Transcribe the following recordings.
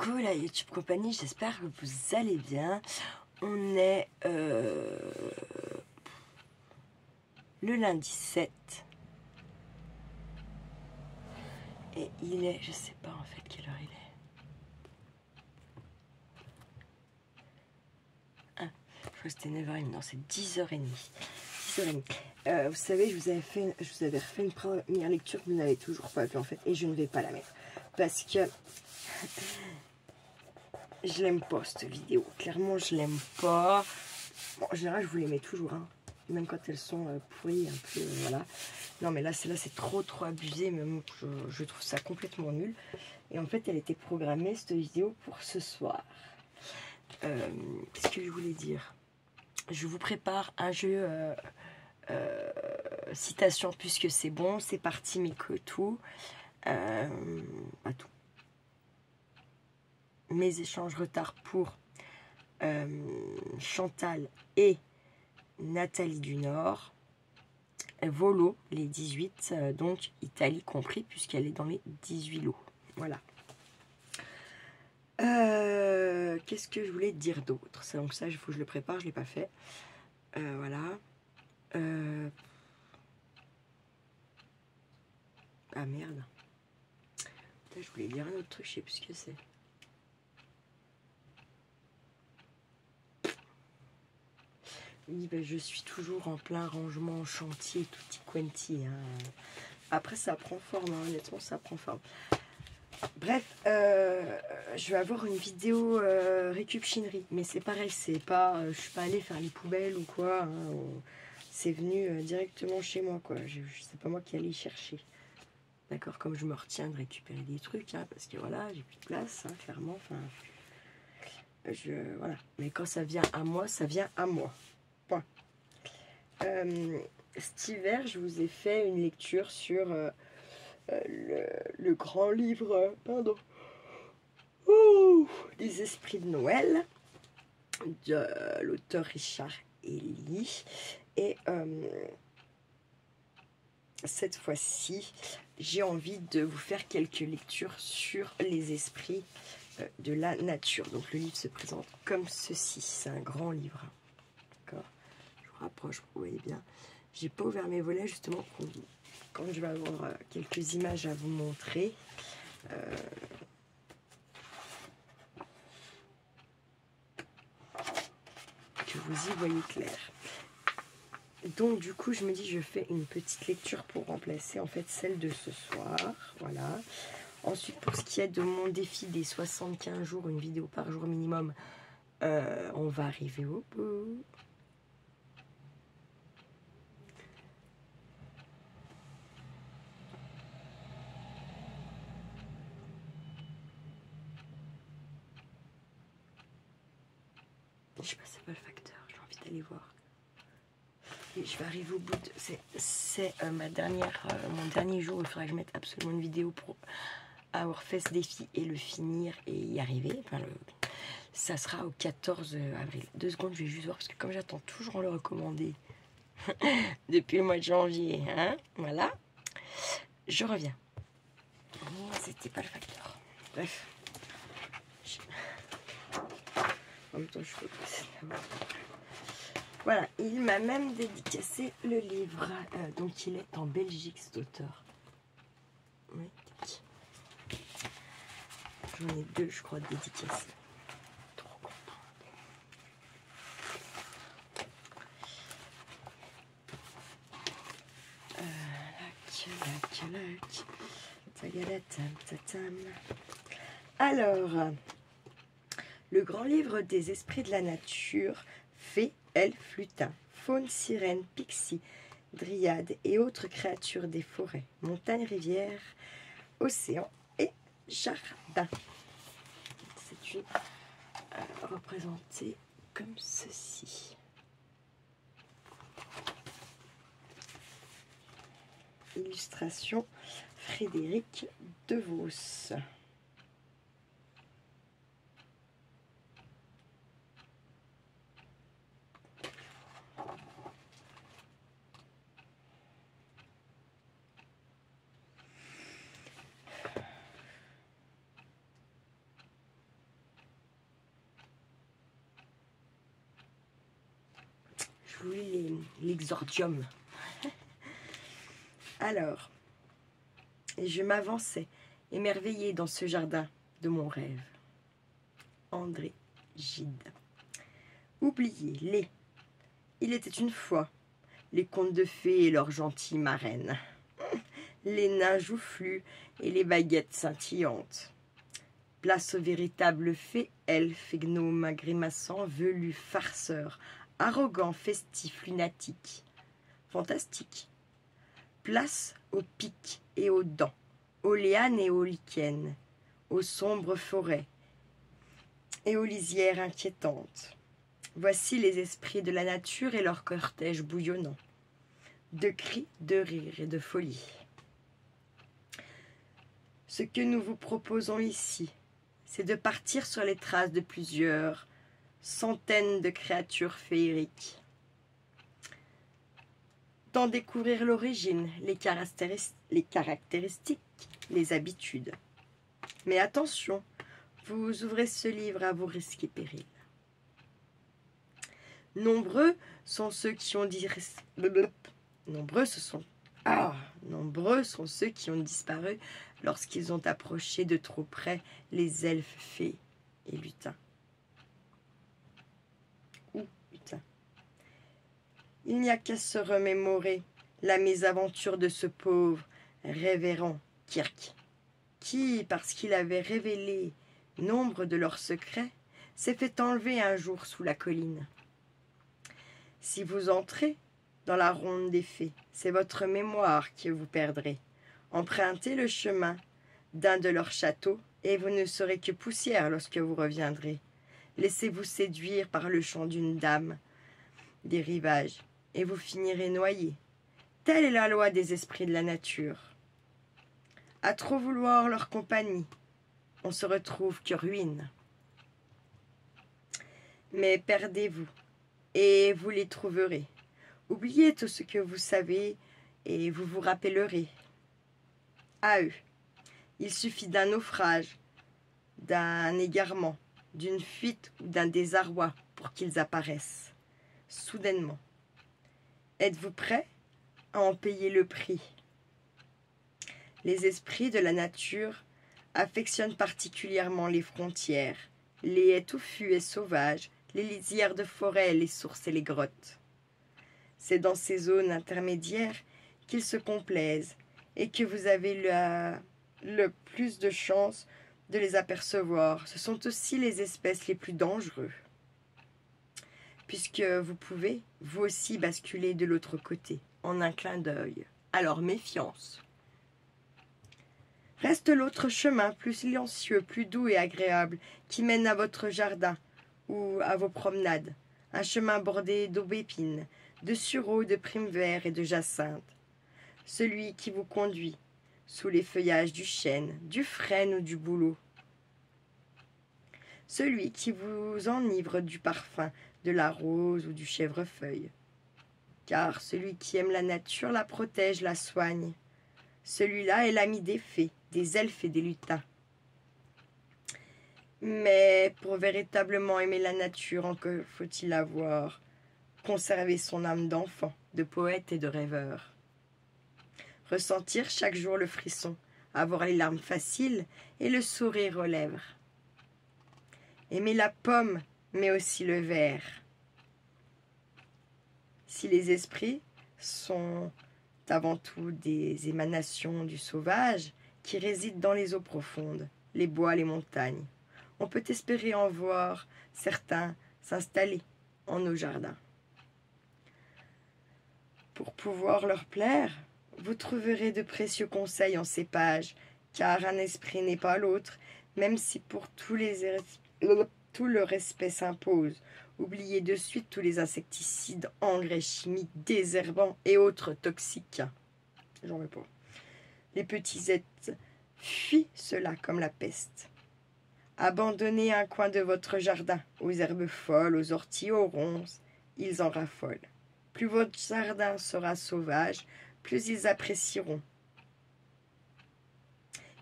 coucou la YouTube compagnie, j'espère que vous allez bien. On est le lundi 7 et il est, je sais pas en fait quelle heure il est. Ah, je crois que c'était 9h30, non c'est 10h30. 10h30. Vous savez, je vous avais refait une première lecture que vous n'avez toujours pas vue en fait, et je ne vais pas la mettre parce que je l'aime pas cette vidéo. Clairement, je l'aime pas. Bon, en général, je vous les mets toujours, hein, même quand elles sont pourries, un peu, voilà. Non, mais là, c'est trop abusé. Même je trouve ça complètement nul. Et en fait, elle était programmée cette vidéo pour ce soir. Qu'est-ce que je voulais dire? Je vous prépare un jeu citation puisque c'est bon, c'est parti, mais que tout. Pas tout. Mes échanges retard pour Chantal et Nathalie du Nord. Volo, les 18, donc Italie compris, puisqu'elle est dans les 18 lots. Voilà. Qu'est-ce que je voulais dire d'autre? Donc ça, il faut que je le prépare, je ne l'ai pas fait. Voilà. Ah merde. Putain, je voulais dire un autre truc, je sais plus ce que c'est. Oui, ben, je suis toujours en plein rangement, chantier, tutti quanti. Hein. Après, ça prend forme, hein, honnêtement, ça prend forme. Bref, je vais avoir une vidéo récup chinerie, mais c'est pareil, c'est pas, je suis pas allée faire les poubelles ou quoi. Hein, c'est venu directement chez moi, quoi. C'est pas moi qui allais y chercher. D'accord, comme je me retiens de récupérer des trucs, hein, parce que voilà, j'ai plus de place, hein, clairement. Enfin, voilà. Mais quand ça vient à moi, ça vient à moi. Point. Cet hiver, je vous ai fait une lecture sur le grand livre, pardon, des esprits de Noël, de l'auteur Richard Élie. Et cette fois-ci, j'ai envie de vous faire quelques lectures sur les esprits de la nature. Donc le livre se présente comme ceci. C'est un grand livre. D'accord. Je vous rapproche, vous voyez bien. J'ai pas ouvert mes volets justement quand je vais avoir quelques images à vous montrer. Que vous y voyez clair. Donc du coup je me dis je fais une petite lecture pour remplacer en fait celle de ce soir. Voilà. Ensuite pour ce qui est de mon défi des 75 jours, une vidéo par jour minimum, on va arriver au bout. Je sais pas, c'est pas le facteur, j'ai envie d'aller voir. Et je vais arriver au bout de... C'est mon dernier jour, il faudra que je mette absolument une vidéo pour avoir fait ce défi et le finir et y arriver. Enfin, ça sera au 14 avril. 2 secondes, je vais juste voir, parce que comme j'attends toujours le recommander depuis le mois de janvier, hein, voilà, je reviens. Oh, c'était pas le facteur. Bref. En même temps, je peux passer là-bas. Voilà, il m'a même dédicacé le livre. Donc, il est en Belgique, cet auteur. Oui. J'en ai 2, je crois, dédicacés. Trop content. Alors, le grand livre des esprits de la nature, fées, elfes, lutins, faunes, sirènes, pixies, dryades et autres créatures des forêts, montagnes, rivières, océans et jardins. C'est une représentée comme ceci. Illustration Frédéric Devos. vous lis l'exordium. Alors, je m'avançais, émerveillée dans ce jardin de mon rêve. André Gide. Oubliez-les. Il était une fois les contes de fées et leurs gentilles marraines, les nains joufflus et les baguettes scintillantes. Place aux véritables fées, elfes et gnomes grimaçants, velus, farceurs, arrogants, festifs, lunatiques, fantastiques. Place aux pics et aux dents, aux lianes et aux lichens, aux sombres forêts et aux lisières inquiétantes. Voici les esprits de la nature et leur cortège bouillonnant, de cris, de rires et de folie. Ce que nous vous proposons ici, c'est de partir sur les traces de plusieurs centaines de créatures féeriques, d'en découvrir l'origine, les caractéristiques, les habitudes. Mais attention, vous ouvrez ce livre à vos risques et périls. Nombreux sont ceux qui ont disparu lorsqu'ils ont approché de trop près les elfes, fées et lutins. Il n'y a qu'à se remémorer la mésaventure de ce pauvre révérend Kirk, qui, parce qu'il avait révélé nombre de leurs secrets, s'est fait enlever un jour sous la colline. Si vous entrez dans la ronde des fées, c'est votre mémoire que vous perdrez. Empruntez le chemin d'un de leurs châteaux, et vous ne serez que poussière lorsque vous reviendrez. Laissez-vous séduire par le chant d'une dame des rivages, et vous finirez noyé. Telle est la loi des esprits de la nature. À trop vouloir leur compagnie, on se retrouve que ruine. Mais perdez-vous, et vous les trouverez. Oubliez tout ce que vous savez, et vous vous rappellerez. À eux, il suffit d'un naufrage, d'un égarement, d'une fuite ou d'un désarroi pour qu'ils apparaissent, soudainement. Êtes-vous prêts à en payer le prix? Les esprits de la nature affectionnent particulièrement les frontières, les haies touffues et sauvages, les lisières de forêt, les sources et les grottes. C'est dans ces zones intermédiaires qu'ils se complaisent et que vous avez le plus de chances de les apercevoir. Ce sont aussi les espèces les plus dangereuses, puisque vous pouvez, vous aussi, basculer de l'autre côté, en un clin d'œil. Alors méfiance. Reste l'autre chemin, plus silencieux, plus doux et agréable, qui mène à votre jardin ou à vos promenades. Un chemin bordé d'aubépines, de sureaux, de primevères et de jacinthes. Celui qui vous conduit sous les feuillages du chêne, du frêne ou du bouleau. Celui qui vous enivre du parfum de la rose ou du chèvrefeuille. Car celui qui aime la nature la protège, la soigne. Celui-là est l'ami des fées, des elfes et des lutins. Mais pour véritablement aimer la nature, encore faut-il avoir conservé son âme d'enfant, de poète et de rêveur. Ressentir chaque jour le frisson, avoir les larmes faciles et le sourire aux lèvres. Aimer la pomme, mais aussi le verre. Si les esprits sont avant tout des émanations du sauvage qui résident dans les eaux profondes, les bois, les montagnes, on peut espérer en voir certains s'installer en nos jardins. Pour pouvoir leur plaire, vous trouverez de précieux conseils en ces pages, car un esprit n'est pas l'autre, même si pour tout le respect s'impose. Oubliez de suite tous les insecticides, engrais chimiques, désherbants et autres toxiques. J'en veux pas. Les petits êtres fuient cela comme la peste. Abandonnez un coin de votre jardin aux herbes folles, aux orties, aux ronces, ils en raffolent. Plus votre jardin sera sauvage, plus ils apprécieront.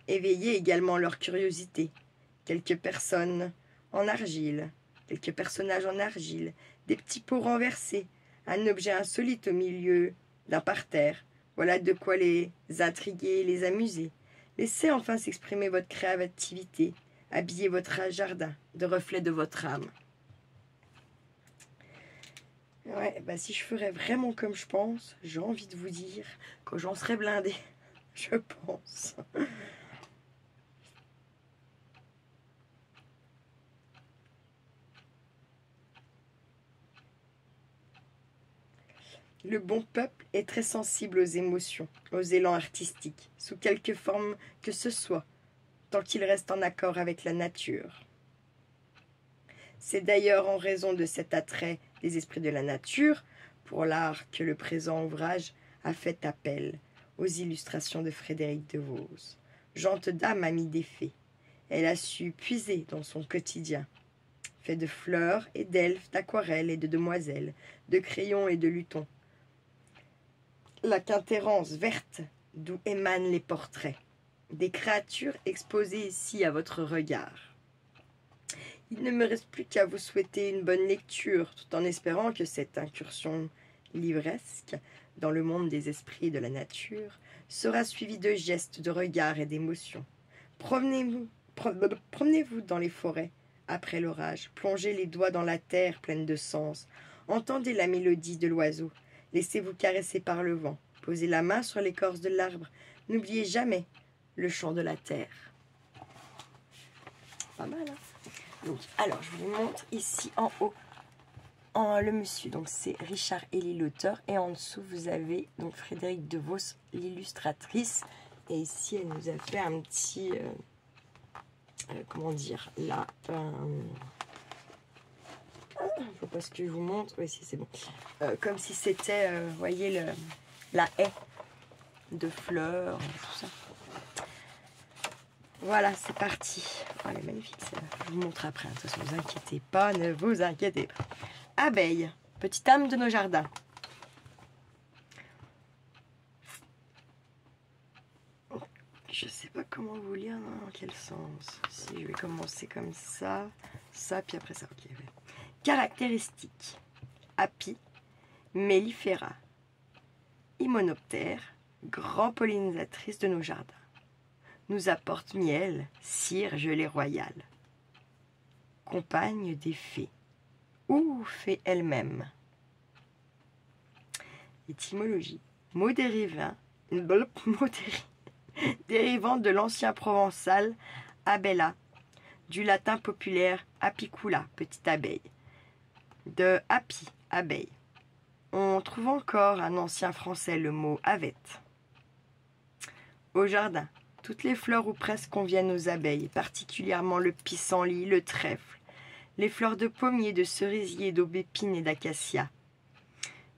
Éveillez également leur curiosité. Quelques personnages en argile, des petits pots renversés, un objet insolite au milieu d'un parterre. Voilà de quoi les intriguer et les amuser. Laissez enfin s'exprimer votre créativité, habillez votre jardin de reflets de votre âme. Ouais, bah si je ferais vraiment comme je pense, j'ai envie de vous dire que j'en serais blindée, je pense. Le bon peuple est très sensible aux émotions, aux élans artistiques, sous quelque forme que ce soit, tant qu'il reste en accord avec la nature. C'est d'ailleurs en raison de cet attrait des esprits de la nature pour l'art que le présent ouvrage a fait appel aux illustrations de Frédéric de Vos. Gente dame amie des fées, elle a su puiser dans son quotidien, fait de fleurs et d'elfes, d'aquarelles et de demoiselles, de crayons et de lutons. La quintérance verte d'où émanent les portraits, des créatures exposées ici à votre regard. Il ne me reste plus qu'à vous souhaiter une bonne lecture, tout en espérant que cette incursion livresque dans le monde des esprits et de la nature sera suivie de gestes, de regards et d'émotions. Promenez-vous dans les forêts après l'orage, plongez les doigts dans la terre pleine de sens, entendez la mélodie de l'oiseau, laissez-vous caresser par le vent, posez la main sur l'écorce de l'arbre, n'oubliez jamais le chant de la terre. Pas mal, hein? Donc, alors, je vous montre ici en haut le monsieur. Donc, c'est Richard Elie, l'auteur. Et en dessous, vous avez donc Frédéric de Vos, l'illustratrice. Et ici, elle nous a fait un petit... comment dire? Là, je vois pas ce que je vous montre. Oui, si, c'est bon. Comme si c'était, vous voyez, la haie de fleurs, tout ça. Voilà, c'est parti. Oh, elle est magnifique, celle-là. Je vous montre après. De toute façon, ne vous inquiétez pas, ne vous inquiétez pas. Abeille, petite âme de nos jardins. Je sais pas comment vous lire, dans quel sens. Si je vais commencer comme ça, puis après ça. Ok. Ouais. Caractéristiques. Api, mellifera, hyménoptère, grand pollinisatrice de nos jardins. Nous apporte miel, cire, gelée royale. Compagne des fées, ou fée elle-même. Étymologie. Mot dérivant de l'ancien provençal abella, du latin populaire apicula, petite abeille, de api, abeille. On trouve encore un ancien français le mot avette. Au jardin. Toutes les fleurs ou presque conviennent aux abeilles, particulièrement le pissenlit, le trèfle, les fleurs de pommier, de cerisier, d'aubépine et d'acacia.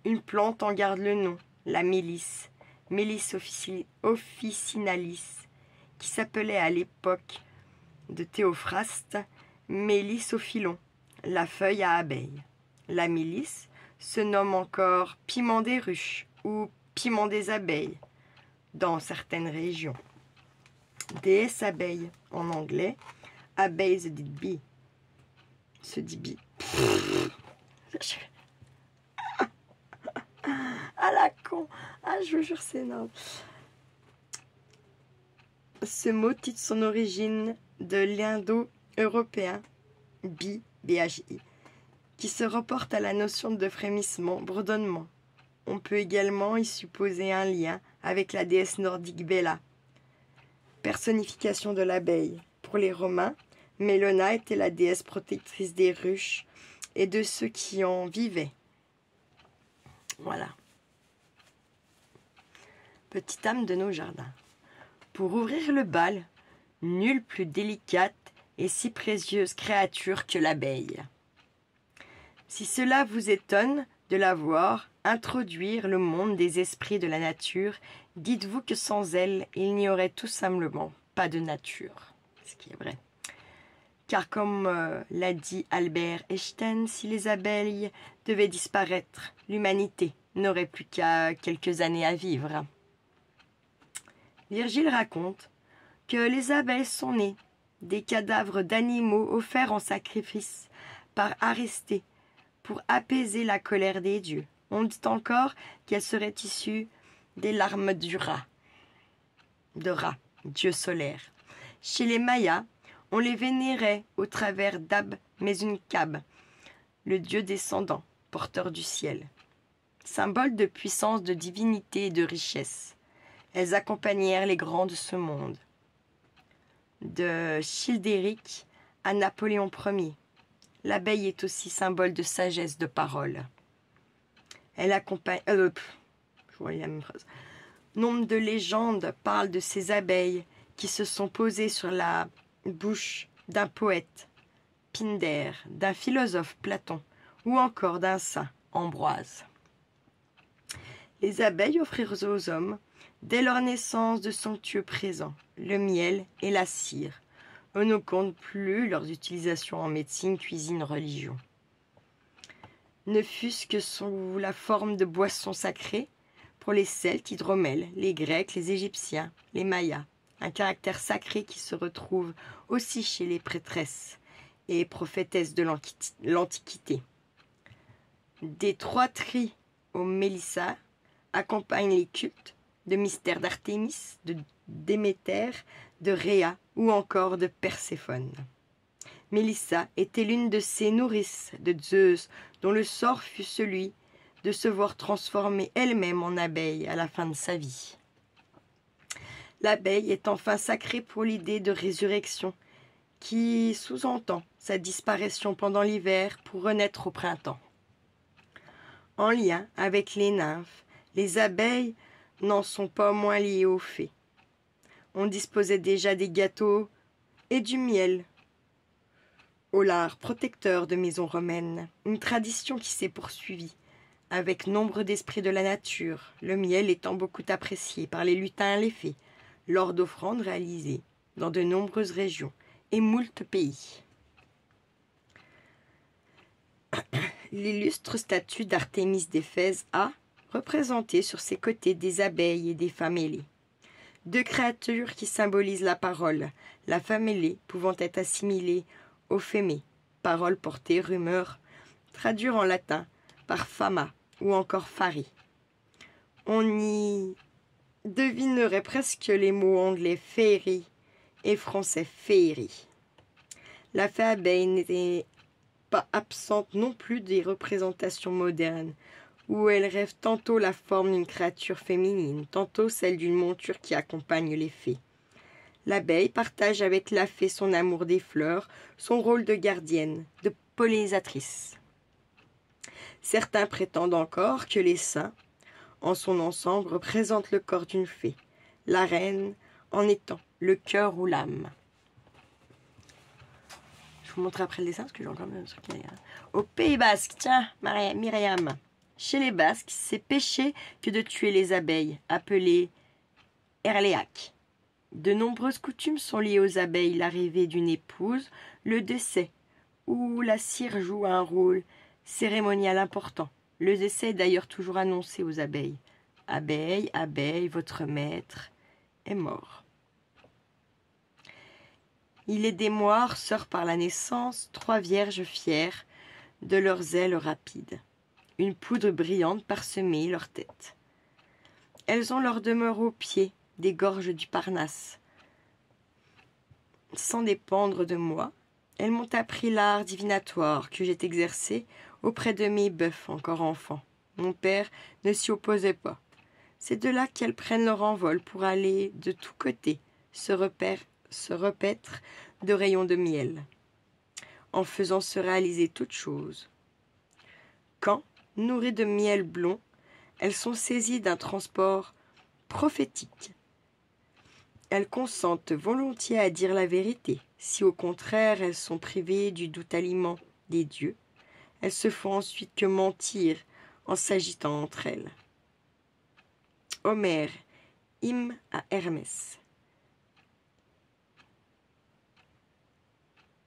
Une plante en garde le nom, la mélisse, Melis officinalis, qui s'appelait à l'époque de Théophraste Mélissophyllon, la feuille à abeille. La mélisse se nomme encore piment des ruches ou piment des abeilles dans certaines régions. Déesse abeille en anglais, abeille se dit bee. Se dit bee. Ah la con. Ah je vous jure c'est énorme. Ce mot titre son origine de l'indo-européen bi, B-H-I, qui se reporte à la notion de frémissement, bourdonnement. On peut également y supposer un lien avec la déesse nordique Bella, personnification de l'abeille. Pour les Romains, Mélona était la déesse protectrice des ruches et de ceux qui en vivaient. Voilà. Petite âme de nos jardins. Pour ouvrir le bal, nulle plus délicate et si précieuse créature que l'abeille. Si cela vous étonne de la voir introduire le monde des esprits de la nature, dites-vous que sans elle, il n'y aurait tout simplement pas de nature. Ce qui est vrai. Car comme l'a dit Albert Einstein, si les abeilles devaient disparaître, l'humanité n'aurait plus qu'à quelques années à vivre. Virgile raconte que les abeilles sont nées des cadavres d'animaux offerts en sacrifice par Aristée pour apaiser la colère des dieux. On dit encore qu'elle serait issue des larmes du rat, de Ra, dieu solaire. Chez les Mayas, on les vénérait au travers d'Ab-Mezunkab, le dieu descendant, porteur du ciel. Symbole de puissance, de divinité et de richesse, elles accompagnèrent les grands de ce monde. De Childéric à Napoléon Ier, l'abeille est aussi symbole de sagesse, de parole. Elle accompagne... je voyais la même phrase. Nombre de légendes parlent de ces abeilles qui se sont posées sur la bouche d'un poète, Pindare, d'un philosophe, Platon, ou encore d'un saint, Ambroise. Les abeilles offrirent aux hommes, dès leur naissance, de somptueux présents, le miel et la cire. On ne compte plus leurs utilisations en médecine, cuisine, religion. Ne fût-ce que sous la forme de boissons sacrées, pour les Celtes, hydromel, les Grecs, les Égyptiens, les Mayas, un caractère sacré qui se retrouve aussi chez les prêtresses et prophétesses de l'Antiquité. Des 3 tris aux Mélissa accompagnent les cultes de mystères d'Artémis, de Déméter, de Rhéa ou encore de Perséphone. Mélissa était l'une de ces nourrices de Zeus dont le sort fut celui de se voir transformer elle-même en abeille à la fin de sa vie. L'abeille est enfin sacrée pour l'idée de résurrection qui sous-entend sa disparition pendant l'hiver pour renaître au printemps. En lien avec les nymphes, les abeilles n'en sont pas moins liées aux fées. On disposait déjà des gâteaux et du miel au lard protecteur de maisons romaines, une tradition qui s'est poursuivie avec nombre d'esprits de la nature, le miel étant beaucoup apprécié par les lutins et les fées, lors d'offrandes réalisées dans de nombreuses régions et moult pays. L'illustre statue d'Artémis d'Éphèse a représenté sur ses côtés des abeilles et des femmes ailées. 2 créatures qui symbolisent la parole, la femme ailée pouvant être assimilée au fémé, parole portée, rumeur, traduire en latin par fama ou encore fari. On y devinerait presque les mots anglais féerie et français féerie. La fée abeille n'était pas absente non plus des représentations modernes, où elle rêve tantôt la forme d'une créature féminine, tantôt celle d'une monture qui accompagne les fées. L'abeille partage avec la fée son amour des fleurs, son rôle de gardienne, de pollinisatrice. Certains prétendent encore que les seins, en son ensemble, représentent le corps d'une fée, la reine en étant le cœur ou l'âme. Je vous montre après le dessin parce que j'ai encore un truc. Au Pays Basque, tiens, Myriam. Chez les Basques, c'est péché que de tuer les abeilles, appelées erléac. De nombreuses coutumes sont liées aux abeilles, l'arrivée d'une épouse, le décès, où la cire joue un rôle cérémonial important. Le décès est d'ailleurs toujours annoncé aux abeilles. Abeille, abeille, votre maître est mort. Il est des moires, sœurs par la naissance, 3 vierges fières de leurs ailes rapides. Une poudre brillante parsemée leur tête. Elles ont leur demeure aux pieds des gorges du Parnasse. Sans dépendre de moi, elles m'ont appris l'art divinatoire que j'ai exercé auprès de mes bœufs encore enfants. Mon père ne s'y opposait pas. C'est de là qu'elles prennent leur envol pour aller de tous côtés se repaître de rayons de miel, en faisant se réaliser toutes choses. Quand, nourries de miel blond, elles sont saisies d'un transport prophétique. Elles consentent volontiers à dire la vérité. Si au contraire elles sont privées du doux aliment des dieux, elles se font ensuite que mentir en s'agitant entre elles. Homère, hymne à Hermès.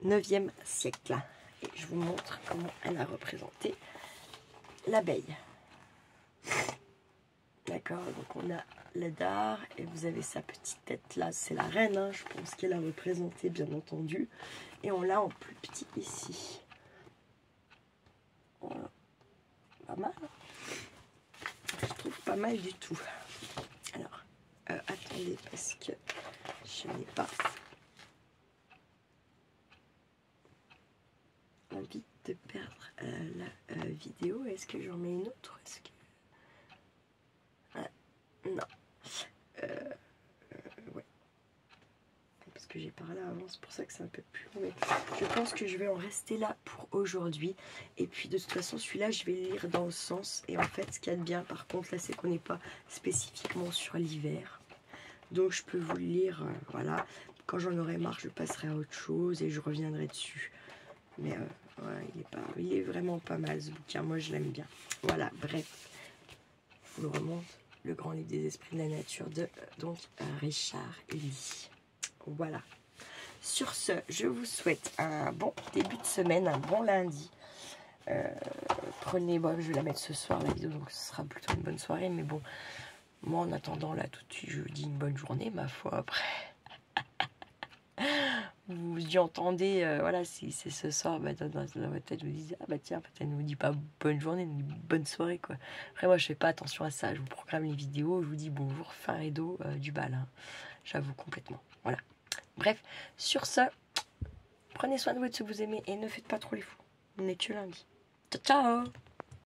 9e siècle. Et je vous montre comment elle a représenté l'abeille. D'accord, donc on a le dard et vous avez sa petite tête là, c'est la reine, hein, je pense qu'elle a représenté bien entendu. Et on l'a en plus petit ici. Voilà. Pas mal. pas mal du tout. Alors, attendez, parce que je n'ai pas envie de perdre la vidéo. Est-ce que j'en mets une autre? Est-ce que... non. Ouais. Parce que j'ai parlé avant, c'est pour ça que c'est un peu plus long. Mais je pense que je vais en rester là pour aujourd'hui. Et puis de toute façon, celui-là, je vais le lire dans le sens. Et en fait, ce qu'il y a de bien, par contre, là, c'est qu'on n'est pas spécifiquement sur l'hiver. Donc je peux vous le lire, voilà. Quand j'en aurai marre, je passerai à autre chose et je reviendrai dessus. Mais ouais, il est vraiment pas mal ce bouquin, moi je l'aime bien. Voilà, bref. Je vous remonte le grand livre des esprits de la nature de Richard Ely. Voilà. Sur ce, je vous souhaite un bon début de semaine, un bon lundi. Prenez, bon, je vais la mettre ce soir la vidéo, donc ce sera plutôt une bonne soirée. Mais bon, moi en attendant là tout de suite, je vous dis une bonne journée, ma foi, après. Vous y entendez, voilà, si c'est ce soir, bah, dans votre tête, vous dites, ah bah tiens, elle ne vous dit pas bonne journée, elle nous dit bonne soirée, quoi. Après, moi, je fais pas attention à ça, je vous programme les vidéos, je vous dis bonjour, fin rideau, du bal, hein. J'avoue complètement, voilà. Bref, sur ce, prenez soin de vous, de ce que vous aimez, et ne faites pas trop les fous. On est que lundi. Ciao, ciao!